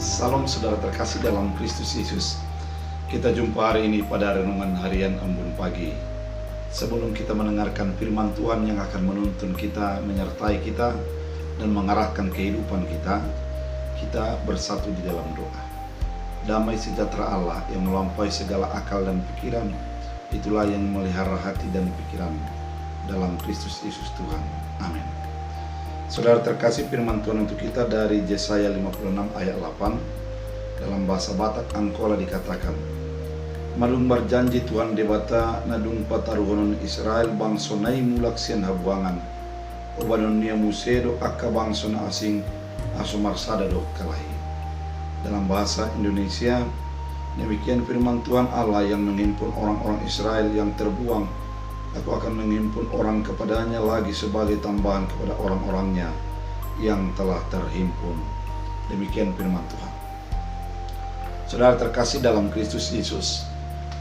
Salam saudara terkasih dalam Kristus Yesus. Kita jumpa hari ini pada renungan harian Embun Pagi. Sebelum kita mendengarkan firman Tuhan yang akan menuntun kita, menyertai kita, dan mengarahkan kehidupan kita bersatu di dalam doa. Damai sejahtera Allah yang melampaui segala akal dan pikiran, itulah yang memelihara hati dan pikiran dalam Kristus Yesus Tuhan. Amin. Saudara terkasih, firman Tuhan untuk kita dari Yesaya 56 ayat 8. Dalam bahasa Batak Angkola dikatakan, "Malung berjanji Tuhan debata nadung pataruhonon Israel bangsonai mulak sian habuangan. Obadonia musedo akka bangsona asing asumarsada do kalahi." Dalam bahasa Indonesia, demikian firman Tuhan Allah yang menghimpun orang-orang Israel yang terbuang. Aku akan menghimpun orang kepadanya lagi sebagai tambahan kepada orang-orangnya yang telah terhimpun. Demikian firman Tuhan. Saudara terkasih dalam Kristus Yesus,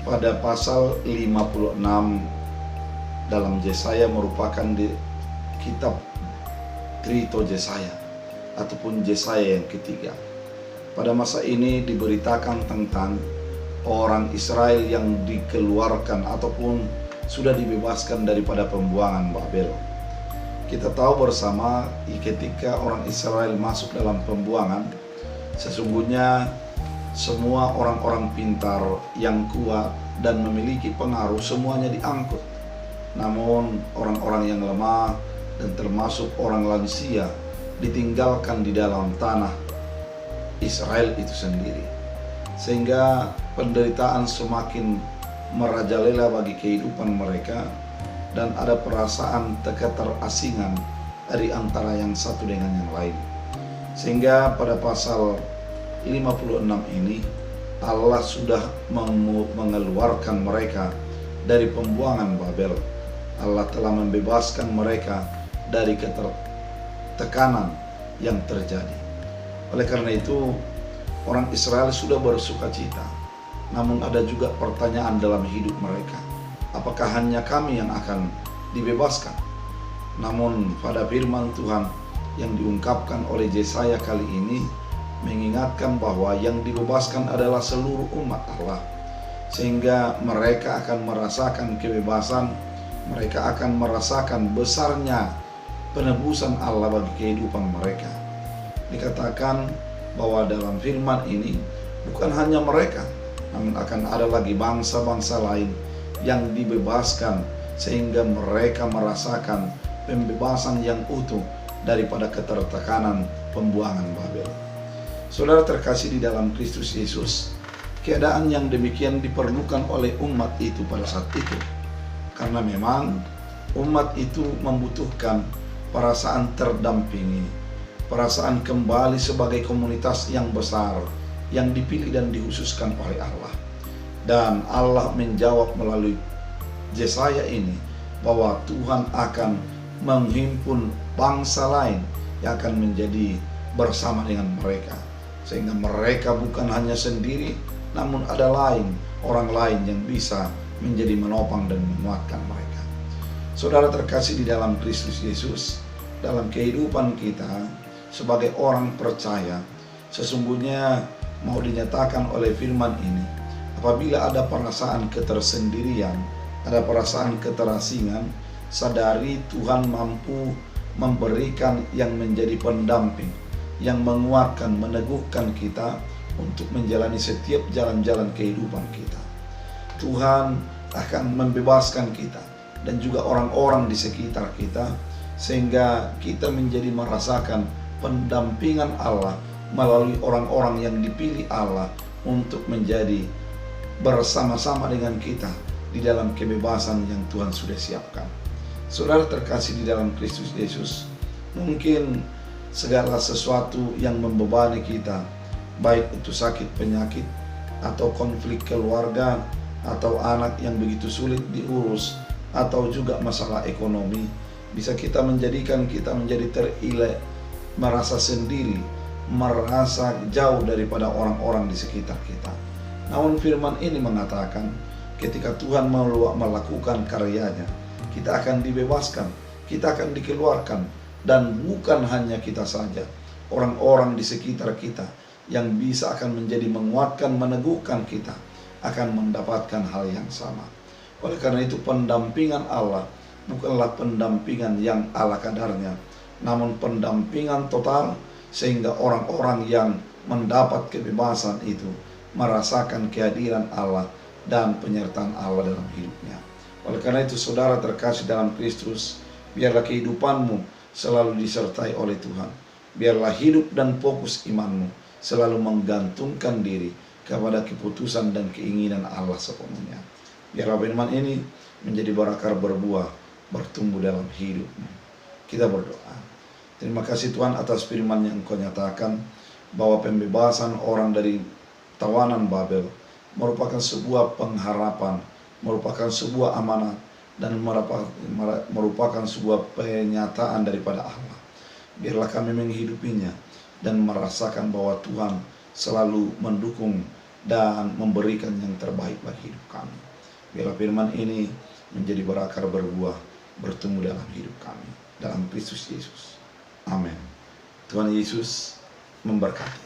pada pasal 56 dalam Yesaya merupakan di kitab Trito Yesaya ataupun Yesaya yang ketiga. Pada masa ini diberitakan tentang orang Israel yang dikeluarkan ataupun sudah dibebaskan daripada pembuangan Babel. Kita tahu bersama ketika orang Israel masuk dalam pembuangan, sesungguhnya semua orang-orang pintar yang kuat dan memiliki pengaruh semuanya diangkut. Namun orang-orang yang lemah dan termasuk orang lansia ditinggalkan di dalam tanah Israel itu sendiri. Sehingga penderitaan semakin merajalela bagi kehidupan mereka dan ada perasaan keterasingan dari antara yang satu dengan yang lain. Sehingga pada pasal 56 ini Allah sudah mengeluarkan mereka dari pembuangan Babel. Allah telah membebaskan mereka dari ketertekanan yang terjadi. Oleh karena itu orang Israel sudah bersuka cita. Namun ada juga pertanyaan dalam hidup mereka. Apakah hanya kami yang akan dibebaskan? Namun pada firman Tuhan yang diungkapkan oleh Yesaya kali ini mengingatkan bahwa yang dibebaskan adalah seluruh umat Allah. Sehingga mereka akan merasakan kebebasan, mereka akan merasakan besarnya penebusan Allah bagi kehidupan mereka. Dikatakan bahwa dalam firman ini bukan hanya mereka, namun akan ada lagi bangsa-bangsa lain yang dibebaskan sehingga mereka merasakan pembebasan yang utuh daripada ketertekanan pembuangan Babel. Saudara terkasih di dalam Kristus Yesus, keadaan yang demikian diperlukan oleh umat itu pada saat itu. Karena memang umat itu membutuhkan perasaan terdampingi, perasaan kembali sebagai komunitas yang besar, yang dipilih dan dikhususkan oleh Allah. Dan Allah menjawab melalui Yesaya ini bahwa Tuhan akan menghimpun bangsa lain yang akan menjadi bersama dengan mereka. Sehingga mereka bukan hanya sendiri, namun ada orang lain yang bisa menjadi menopang dan menguatkan mereka. Saudara terkasih di dalam Kristus Yesus, dalam kehidupan kita sebagai orang percaya, sesungguhnya mau dinyatakan oleh firman ini, apabila ada perasaan ketersendirian, ada perasaan keterasingan, sadari Tuhan mampu memberikan yang menjadi pendamping, yang menguatkan, meneguhkan kita untuk menjalani setiap jalan-jalan kehidupan kita. Tuhan akan membebaskan kita dan juga orang-orang di sekitar kita, sehingga kita menjadi merasakan pendampingan Allah melalui orang-orang yang dipilih Allah untuk menjadi bersama-sama dengan kita di dalam kebebasan yang Tuhan sudah siapkan. Saudara terkasih di dalam Kristus Yesus, mungkin segala sesuatu yang membebani kita, baik itu sakit penyakit atau konflik keluarga atau anak yang begitu sulit diurus atau juga masalah ekonomi, bisa kita menjadikan kita menjadi terilek, merasa sendiri, merasa jauh daripada orang-orang di sekitar kita. Namun firman ini mengatakan ketika Tuhan melakukan karyanya, kita akan dibebaskan, kita akan dikeluarkan, dan bukan hanya kita saja, orang-orang di sekitar kita yang bisa akan menjadi menguatkan, meneguhkan kita akan mendapatkan hal yang sama. Oleh karena itu pendampingan Allah bukanlah pendampingan yang ala kadarnya, namun pendampingan total, sehingga orang-orang yang mendapat kebebasan itu merasakan kehadiran Allah dan penyertaan Allah dalam hidupnya. Oleh karena itu saudara terkasih dalam Kristus, biarlah kehidupanmu selalu disertai oleh Tuhan. Biarlah hidup dan fokus imanmu selalu menggantungkan diri kepada keputusan dan keinginan Allah sepenuhnya. Biarlah firman ini menjadi berakar berbuah, bertumbuh dalam hidupmu. Kita berdoa. Terima kasih Tuhan atas firman yang Engkau nyatakan, bahwa pembebasan orang dari tawanan Babel merupakan sebuah pengharapan, merupakan sebuah amanat, dan merupakan sebuah penyataan daripada Allah. Biarlah kami menghidupinya dan merasakan bahwa Tuhan selalu mendukung dan memberikan yang terbaik bagi hidup kami. Biarlah firman ini menjadi berakar berbuah, bertumbuh dalam hidup kami, dalam Kristus Yesus. Amin. Tuhan Yesus memberkati.